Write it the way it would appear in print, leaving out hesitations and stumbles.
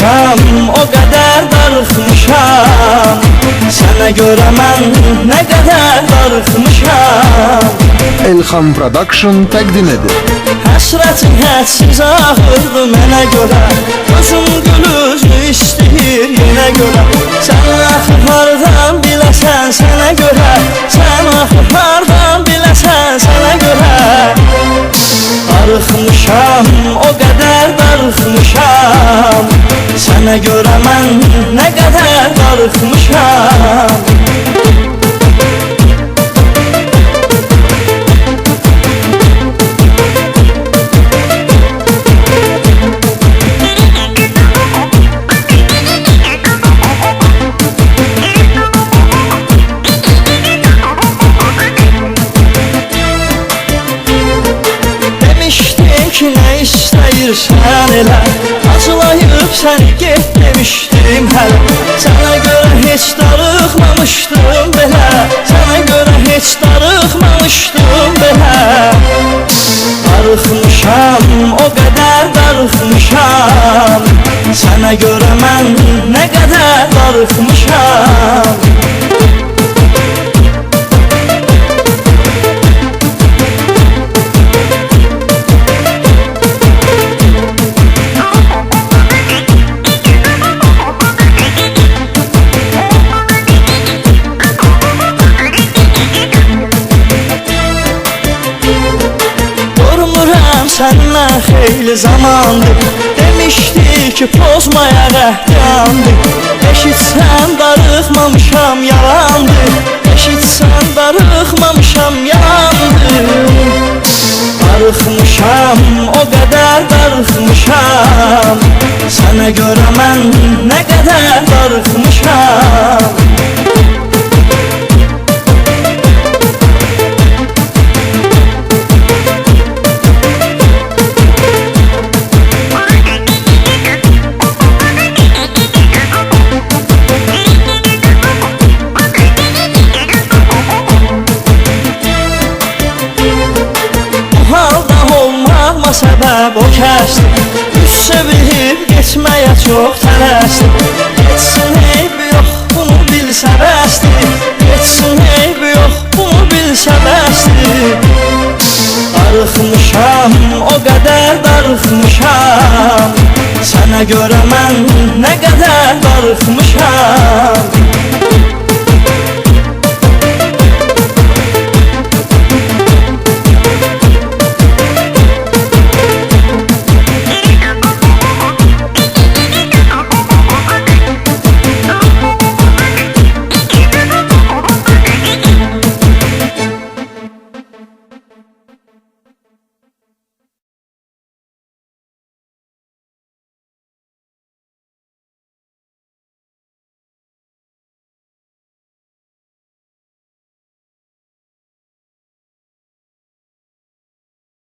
Darıxmışam, o qədər darıxmışam. Sənə görə mən nə qədər darıxmışam. Elxan Production təqdim edir. Həsrətin hədsiz ağırdı mənə görə. Gözüm gülüzlü istəyir yenə görə. Sən axı hardan biləsən sənə görə. Sən axı hardan biləsən sənə görə. Darıxmışam, o qədər darıxmışam. Sənə görə mən nə qədər darıxmışam. Demişdim ki nə istəyirsən elə. Acılayıb səni get demişdim hələ. Sənə görə heç darıxmamışdım belə. Sənə görə heç darıxmamışdım belə. Darıxmışam, o qədər darıxmışam. Sənə görə mən nə qədər darıxmışam. Səndən xeyli zamandır. Demişdi ki pozmaya qəhyandır. Eşitsən darıxmamışam yalandır. Eşitsən darıxmamışam yalandır. Darıxmışam, o qədər darıxmışam. Sənə görə mən nə qədər darıxmışam. Səbəb o kəsdir. Üstə bilib geçməyə çox tələsdir. Geçsin eyb yox, bunu bilsə bəsdir. Geçsin eyb yox, bunu bilsə bəsdir. Darıxmışam, o qədər darıxmışam. Sənə görə mən nə qədər darıxmışam.